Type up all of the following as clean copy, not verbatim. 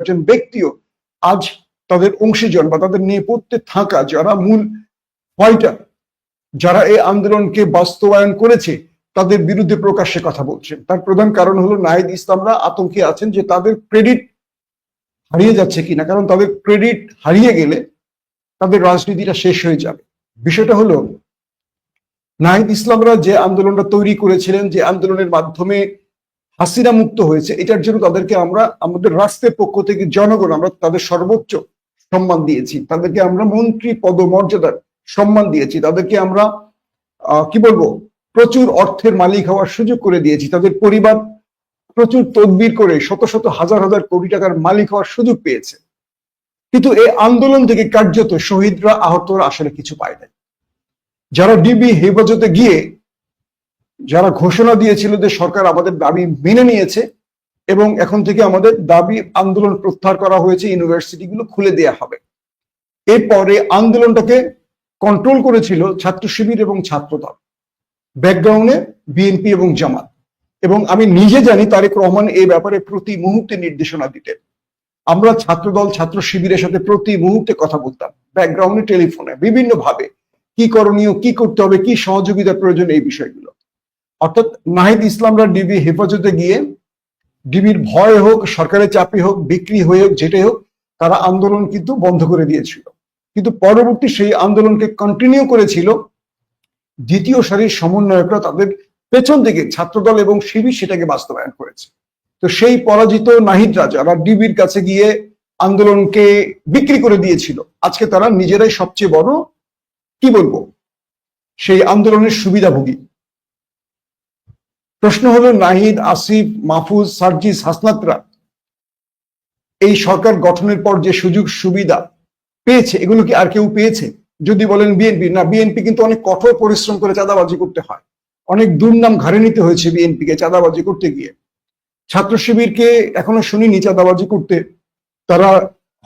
একজন ব্যক্তিও আজ তাদের অংশীজন বা তাদের নেপথ্যে থাকা যারা মূল ফাইটার, যারা এই আন্দোলনকে বাস্তবায়ন করেছে, তাদের বিরুদ্ধে প্রকাশ্যে কথা বলছেন। তার প্রধান কারণ হলো নাহিদ ইসলামরা আতঙ্কে আছেন যে তাদের ক্রেডিট হারিয়ে যাচ্ছে কিনা, কারণ তাদের ক্রেডিট হারিয়ে গেলে তাদের রাজনীতিটা শেষ হয়ে যাবে। বিষয়টা হলো নাহিদ ইসলামরা যে আন্দোলনটা তৈরি করেছিলেন, যে আন্দোলনের মাধ্যমে হাসিনা মুক্ত হয়েছে, এটার জন্য তাদেরকে আমরা আমাদের রাষ্ট্রের পক্ষ থেকে জনগণ আমরা তাদের সর্বোচ্চ সম্মান দিয়েছি, তাদেরকে আমরা মন্ত্রী পদমর্যাদার সম্মান দিয়েছি, তাদেরকে আমরা কি বলবো প্রচুর অর্থের মালিক হওয়ার সুযোগ করে দিয়েছি, তাদের পরিবার প্রচুর তদবির করে শত শত হাজার হাজার কোটি টাকার মালিক হওয়ার সুযোগ পেয়েছে। কিন্তু এই আন্দোলন থেকে কার্যত শহীদরা আহতরা আসলে কিছু পায় নাই। যারা ডিবি হেফাজতে গিয়ে যারা ঘোষণা দিয়েছিল যে সরকার আমাদের দাবি মেনে নিয়েছে এবং এখন থেকে আমাদের দাবি আন্দোলন প্রত্যাহার করা হয়েছে, ইউনিভার্সিটিগুলো খুলে দেয়া হবে, এরপরে আন্দোলনটাকে কন্ট্রোল করেছিল ছাত্র শিবির এবং ছাত্রদল, ব্যাকগ্রাউন্ডে বিএনপি এবং জামাত। এবং আমি নিজে জানি তারেক রহমান এই ব্যাপারে প্রতি মুহূর্তে নির্দেশনা দিতেন। আমরা ছাত্রদল ছাত্র শিবিরের সাথে প্রতি মুহূর্তে কথা বলতাম, ব্যাকগ্রাউন্ডে, টেলিফোনে, বিভিন্ন ভাবে কি করণীয়, কি করতে হবে, কি সহযোগিতার প্রয়োজন, এই বিষয়গুলো। অর্থাৎ নাহিদ ইসলামরা ডিবি হেফাজতে গিয়ে ডিবির ভয় হোক, সরকারের চাপে হোক, বিক্রি হয়ে হোক, যেটাই হোক, তারা আন্দোলন কিন্তু বন্ধ করে দিয়েছিল। কিন্তু পরবর্তী সেই আন্দোলনকে কন্টিনিউ করেছিল দ্বিতীয় সারির সমন্বয়করা, তাদের পেছন থেকে ছাত্রদল এবং শিবির সেটাকে বাস্তবায়ন করেছে। তো সেই পরাজিত নাহিদরা যারা ডিবির কাছে গিয়ে আন্দোলনকে বিক্রি করে দিয়েছিল, আজকে তারা নিজেরাই সবচেয়ে বড় কি বলবো সেই আন্দোলনের সুবিধাভোগী। প্রশ্ন হলো নাহিদ, আসিফ, মাহফুজ, সার্জিস, হাসনাতরা এই সরকার গঠনের পর যে সুযোগ সুবিধা পেয়েছে, এগুলো কি আর কেউ পেয়েছে? যদি বলেন বিএনপি, না, বিএনপি কিন্তু অনেক কঠোর পরিশ্রম করে চাঁদাবাজি করতে হয়, অনেক দুর্নাম ঘাড়ে নিতে হয়েছে বিএনপিকে চাঁদাবাজি করতে গিয়ে। ছাত্র শিবিরকে এখনো শুনিনি চাঁদাবাজি করতে। তারা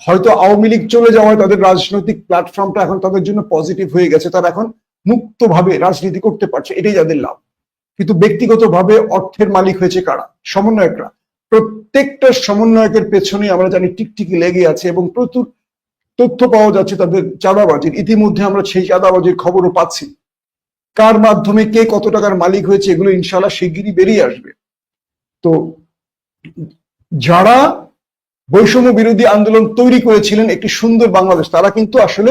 হয়তো আওয়ামী লীগ চলে যাওয়ায় তাদের রাজনৈতিক প্ল্যাটফর্মটা এখন তাদের জন্য পজিটিভ হয়ে গেছে, তারা এখন মুক্তভাবে রাজনীতি করতে পারছে, এটাই যাদের লাভ। কিন্তু ব্যক্তিগতভাবে অর্থের মালিক হয়েছে কারা? সমন্বয়করা। প্রত্যেকটা সমন্বয়কের পেছনে আমরা জানি টিকটিকি লেগে আছে এবং প্রচুর তথ্য পাওয়া যাচ্ছে তাদের চাঁদাবাজির। ইতিমধ্যে আমরা সেই চাঁদাবাজির খবরও পাচ্ছি, কার মাধ্যমে কে কত টাকার মালিক হয়েছে, এগুলো ইনশাআল্লাহ শিগগিরই বেরিয়ে আসবে। তো যারা বৈষম্য বিরোধী আন্দোলন তৈরি করেছিলেন একটি সুন্দর বাংলাদেশ, তারা কিন্তু আসলে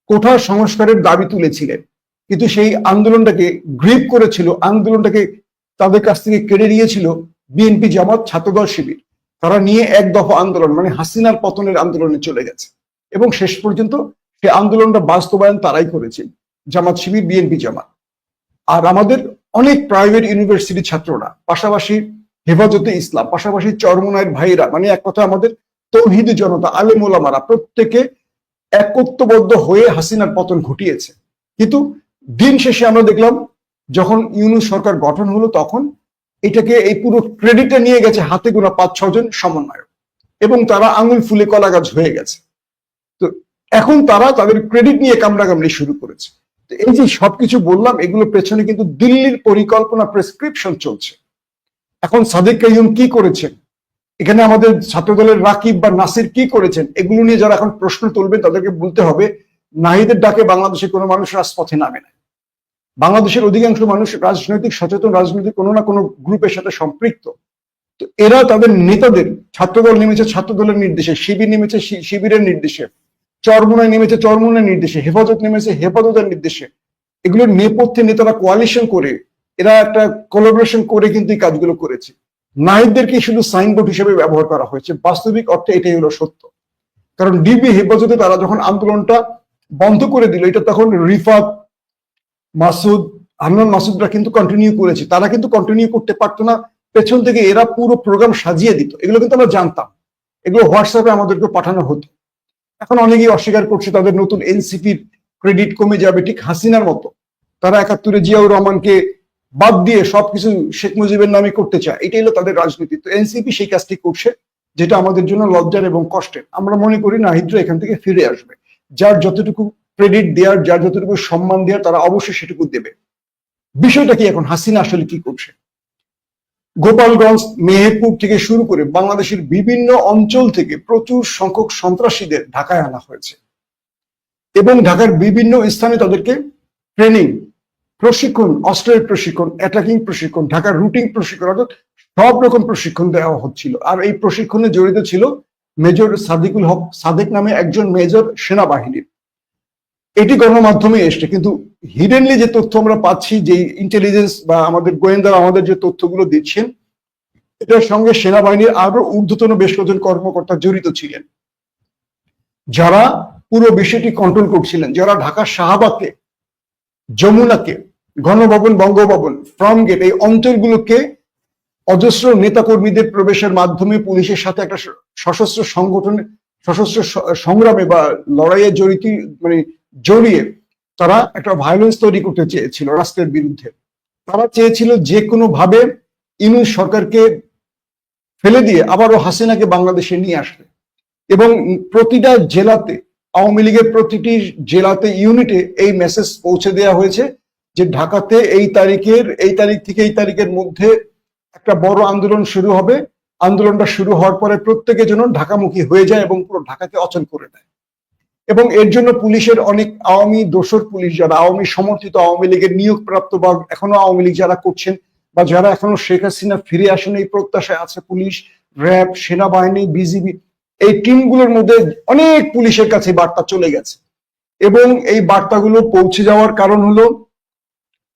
কোঠা সংস্কারের দাবি তুলেছিলেন, কিন্তু সেই আন্দোলনটাকে গ্রিপ করেছিল, আন্দোলনটাকে তাদের কাছ থেকে কেড়ে নিয়েছিল বিএনপি, জামাত, ছাত্রদল, শিবির। তারা নিয়ে এক দফা আন্দোলন মানে হাসিনার পতনের আন্দোলনে চলে গেছে এবং শেষ পর্যন্ত সেই আন্দোলনটা বাস্তবায়ন তারাই করেছে, জামাত, শিবির, বিএনপি, জামাত। আর আমাদের অনেক প্রাইভেট ইউনিভার্সিটি ছাত্ররা, পাশাপাশি হেফাজতে ইসলাম, পাশাপাশি চরমোনাইয়ের ভাইরা, মানে এক কথা আমাদের তৌহিদি জনতা, আলেম ওলামারা প্রত্যেকে একত্ববদ্ধ হয়ে হাসিনার পতন ঘটিয়েছে। কিন্তু দিন শেষে আমরা দেখলাম যখন ইউনূস সরকার গঠন হলো, তখন এটাকে এই পুরো ক্রেডিটে নিয়ে গেছে হাতে গোনা 5-6 জন সমন্বয়ক এবং তারা আঙুল ফুলে কলা গাছ হয়ে গেছে। তো এখন তারা তাদের ক্রেডিট নিয়ে কামড়াকামড়ি শুরু করেছে। তো এই যে সবকিছু বললাম, এগুলোর পেছনে কিন্তু দিল্লির পরিকল্পনা, প্রেসক্রিপশন চলছে। এখন সাদেক কাইয়ুম কি করেছেন, এখানে আমাদের ছাত্রদলের রাকিব বা নাসির কি করেছেন, এগুলো নিয়ে যারা এখন প্রশ্ন তুলবেন তাদেরকে বলতে হবে নাহিদের ডাকে বাংলাদেশে কোনো মানুষ রাজপথে নামে না। বাংলাদেশের অধিকাংশ মানুষ রাজনৈতিক সচেতন, রাজনৈতিক কোনো না কোনো গ্রুপের সাথে সম্পৃক্ত। তো এরা তাদের নেতাদের, ছাত্রদল নেমেছে ছাত্রদলের নির্দেশে, শিবির নেমেছে শিবিরের নির্দেশে, চরমোনাই নেমেছে চরমোনাইয়ের নির্দেশে, হেফাজত নেমেছে হেফাজতের নির্দেশে। এগুলোর নেপথ্যে নেতারা কোয়ালিশন করে, এরা একটা কোলাবোরেশন করে কিন্তু এই কাজগুলো করেছে। নাহিদদেরকে শুধু সাইনবোর্ড হিসেবে ব্যবহার করা হয়েছে, বাস্তবিক অর্থে এটাই হলো সত্য। কারণ ডিবি হেফাজতে তারা যখন আন্দোলনটা বন্ধ করে দিল, এটা তখন রিফাত, মাসুদ, হান্নান মাসুদরা কিন্তু কন্টিনিউ করেছে। তারা কিন্তু কন্টিনিউ করতে পারতো না, পেছন থেকে এরা পুরো প্রোগ্রাম সাজিয়ে দিত। এগুলো কিন্তু আমরা জানতাম, এগুলো হোয়াটসঅ্যাপে আমাদেরকে পাঠানো হতো। এখন অনেকেই অস্বীকার করছে তাদের নতুন এনসিপির ক্রেডিট কমে যাবে, ঠিক হাসিনার মতো। তারা 71-এ জিয়াউর রহমানকে বাদ দিয়ে সবকিছু শেখ মুজিবের নামে করতে চায়, এটাই হলো তাদের রাজনীতি। তো এনসিপি সেই কাজটি করছে, যেটা আমাদের জন্য লজ্জার এবং কষ্টের। আমরা মনে করি নাহিদরা এখান থেকে ফিরে আসবে, যার যতটুকু ক্রেডিট দেওয়ার, যার যতটুকু সম্মান দেওয়ার, তারা অবশ্যই সেটুকু দেবে। বিষয়টা কি এখন হাসিনা আসলে কি করছে? গোপালগঞ্জ, মেহেরপুর থেকে শুরু করে বাংলাদেশের বিভিন্ন অঞ্চল থেকে প্রচুর সংখ্যক সন্ত্রাসীদের ঢাকায় আনা হয়েছে এবং ঢাকার বিভিন্ন স্থানে তাদেরকে ট্রেনিং, প্রশিক্ষণ, অস্ত্রের প্রশিক্ষণ, অ্যাটাকিং প্রশিক্ষণ, ঢাকার রুটিং প্রশিক্ষণ, অর্থাৎ সব রকম প্রশিক্ষণ দেওয়া হচ্ছিল। আর এই প্রশিক্ষণে জড়িত ছিল মেজর সাদিকুল হক সাদেক নামে একজন মেজর সেনাবাহিনীর। এটি গণমাধ্যমে এসছে, কিন্তু হিডেনলি যে তথ্য আমরা পাচ্ছি, যে ইন্টেলিজেন্স বা আমাদের গোয়েন্দারা আমাদের যে তথ্যগুলো দিচ্ছেন, এটার সঙ্গে সেনাবাহিনীর আরো ঊর্ধ্বতন বেশ কয়েকজন কর্মকর্তা জড়িত ছিলেন, যারা পুরো বিষয়টি কন্ট্রোল করছিলেন, যারা ঢাকার শাহবাগকে, যমুনাকে, গণভবন, বঙ্গভবন, ফার্ম গেট, এই অঞ্চলগুলোকে অজস্র নেতাকর্মীদের প্রবেশের মাধ্যমে পুলিশের সাথে একটা সশস্ত্র সংগঠনে, সশস্ত্র সংগ্রামে বা লড়াইয়ে জড়িয়ে তারা একটা ভায়োলেন্স তৈরি করতে চেয়েছিল রাষ্ট্রের বিরুদ্ধে। তারা চেয়েছিল যে কোনো ভাবে ইউনূস সরকারকে ফেলে দিয়ে আবারও হাসিনাকে বাংলাদেশে নিয়ে আসবে। এবং প্রতিটা জেলাতে, আওয়ামী লীগের প্রতিটি জেলাতে, ইউনিটে এই মেসেজ পৌঁছে দেওয়া হয়েছে যে ঢাকাতে এই তারিখ থেকে এই তারিখের মধ্যে একটা বড় আন্দোলন শুরু হবে। আন্দোলনটা শুরু হওয়ার পরে প্রত্যেকে যেন ঢাকামুখী হয়ে যায় এবং পুরো ঢাকাকে অচল করে দেয়। এবং এর জন্য পুলিশের অনেক আওয়ামী দোসর পুলিশ, যারা আওয়ামী সমর্থিত, আওয়ামী লীগের নিয়োগপ্রাপ্ত বা এখনো আওয়ামী লীগ যারা করছেন বা যারা এখনো শেখ হাসিনা ফিরে আসেন এই প্রত্যাশায় আছে, পুলিশ, র্যাব, সেনাবাহিনী, বিজিবি, এই টিমগুলোর মধ্যে অনেক পুলিশের কাছে বার্তা চলে গেছে। এবং এই বার্তাগুলো পৌঁছে যাওয়ার কারণ হলো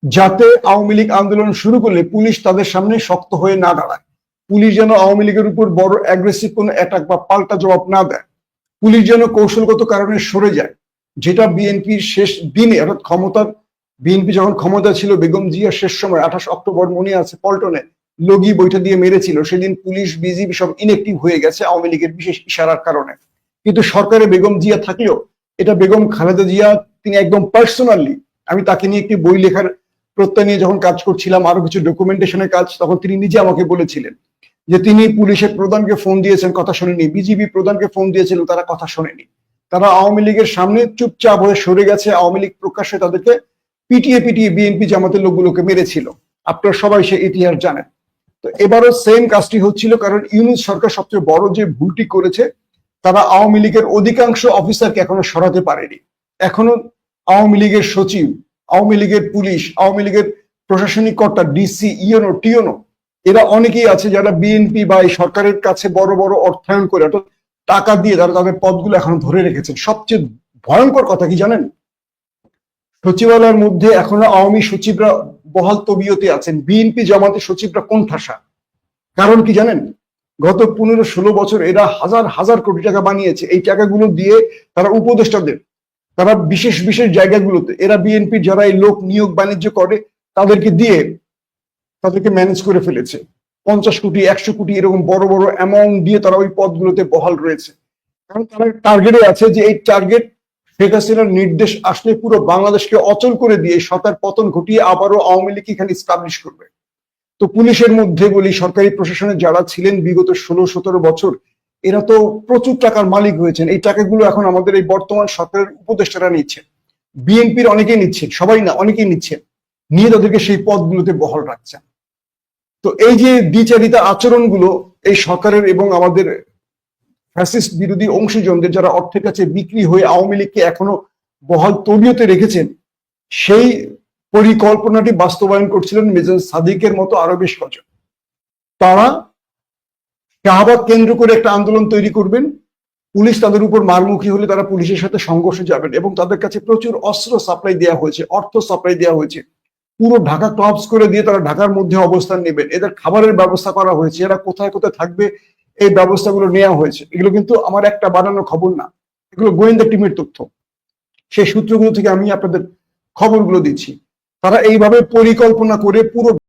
যাতে আওয়ামী লীগ আন্দোলন শুরু করলে পুলিশ তাদের সামনে শক্ত হয়ে না দাঁড়ায়, পুলিশ যেন আওয়ামী লীগের উপর বড় অ্যাগ্রেসিভ কোনো অ্যাটাক বা পাল্টা জবাব না দেয়, পুলিশ যেন কৌশলগত কারণে সরে যায়, যেটা বিএনপির শেষ দিনে, অর্থাৎ বিএনপি যখন ক্ষমতা ছিল, বেগম জিয়ার শেষ সময় 28 অক্টোবর মনে আছে, পল্টনে লগি বৈঠা দিয়ে মেরেছিল, সেদিন পুলিশ, বিজিবি সব ইনএক্টিভ হয়ে গেছে আওয়ামী লীগের বিশেষ ইশারার কারণে। কিন্তু সরকারে বেগম জিয়া থাকলেও এটা বেগম খালেদা জিয়া তিনি একদম পার্সোনালি, আমি তাকে নিয়ে একটি বই লেখার প্রত্যয় নিয়ে যখন কাজ করছিলাম, আরো কিছু ডকুমেন্টেশনের কাজ, তখন তিনি নিজে আমাকে বলেছিলেন যে তিনি পুলিশের প্রধানকে ফোন দিয়েছেন, কথা শোনেনি, বিজিবি প্রধানকে ফোন দিয়েছিলেন, তারা কথা শোনেনি, তারা আওয়ামী লীগের সামনে চুপচাপ হয়ে সরে গেছে। আওয়ামী লীগ প্রকাশ্যে তাদেরকে পিটিয়ে বিএনপি জামাতের লোকগুলোকে মেরেছিল, আপনারা সবাই সে ইতিহাস জানেন। তো এবারও সেম কাজটি হচ্ছিল, কারণ ইউনূস সরকার সবচেয়ে বড় যে ভুলটি করেছে, তারা আওয়ামী লীগের অধিকাংশ অফিসারকে এখনো সরাতে পারেনি। এখনো আওয়ামী লীগের সচিব, আওয়ামী লীগের পুলিশ, আওয়ামী লীগের প্রশাসনিক কর্তা, ডিসি, ইওনো, টিওনো, এরা অনেকেই আছে যারা বিএনপি বা এই সরকারের কাছে বড় বড় অর্থায়ন করে, অর্থাৎ টাকা দিয়ে তারা তাদের পদগুলো এখনো ধরে রেখেছেন। সবচেয়ে ভয়ঙ্কর কথা কি জানেন? সচিবালয়ের মধ্যে এখনো আওয়ামী সচিবরা বহাল তবিয়তে আছেন, বিএনপি জামাতের সচিবরা কোণঠাসা। কারণ কি জানেন? গত 15-16 বছর এরা হাজার হাজার কোটি টাকা বানিয়েছে। এই টাকাগুলো দিয়ে তারা উপদেষ্টাদের, তারা বিশেষ বিশেষ জায়গাগুলোতে, এরা বিএনপির যারা এই লোক নিয়োগ বাণিজ্য করে তাদেরকে দিয়ে তাদেরকে ম্যানেজ করে ফেলেছে। 50 কোটি, 100 কোটি এরকম বড় বড় অ্যামাউন্ট দিয়ে তারা ওই পদগুলোতে বহাল রয়েছে। কারণ তারা টার্গেটে আছে যে এই টার্গেট শেখ হাসিনার নির্দেশ আসলে পুরো বাংলাদেশকে অচল করে দিয়ে সরকার পতন ঘটিয়ে আবারও আওয়ামী লীগ এখানে স্টাবলিশ করবে। তো পুলিশের মধ্যে বলি, সরকারি প্রশাসনে যারা ছিলেন বিগত 16-17 বছর, এরা তো প্রচুর টাকার মালিক হয়েছেন। এই টাকাগুলো এখন আমাদের এই বর্তমান সরকারের উপদেষ্টারা নিচ্ছে, বিএনপির অনেকেই নিচ্ছেন, সবাই না, অনেকেই নিচ্ছেন, নিয়ে তাদেরকে সেই পদগুলোতে বহাল রাখছেন। তো এই যে দ্বিচারিতা আচরণগুলো এই সরকারের এবং আমাদের ফ্যাসিস্ট বিরোধী অংশীজনদের, যারা অর্থের কাছে বিক্রি হয়ে আওয়ামী লীগকে এখনো বহাল তবিয়তে রেখেছেন, সেই পরিকল্পনাটি বাস্তবায়ন করছিলেন মেজর সাদিকের মতো আরো বেশ কজন। তারা শাহবাগ কেন্দ্র করে একটা আন্দোলন তৈরি করবেন, পুলিশ তাদের উপর মারমুখী হলে তারা পুলিশের সাথে সংঘর্ষে যাবেন, এবং তাদের কাছে প্রচুর অস্ত্র সাপ্লাই দেওয়া হয়েছে, অর্থ সাপ্লাই দেওয়া হয়েছে, পুরো ঢাকা ক্লাবস করে দিয়ে তারা ঢাকার মধ্যে অবস্থান নেবেন। এদের খাবারের ব্যবস্থা করা হয়েছে, এরা কোথায় কোথায় থাকবে এই ব্যবস্থাগুলো নেওয়া হয়েছে। এগুলো কিন্তু আমার একটা বানানো খবর না, এগুলো গোয়েন্দা টিমের তথ্য। সেই সূত্রগুলো থেকে আমি আপনাদের খবরগুলো দিচ্ছি। তারা এইভাবে পরিকল্পনা করে পুরো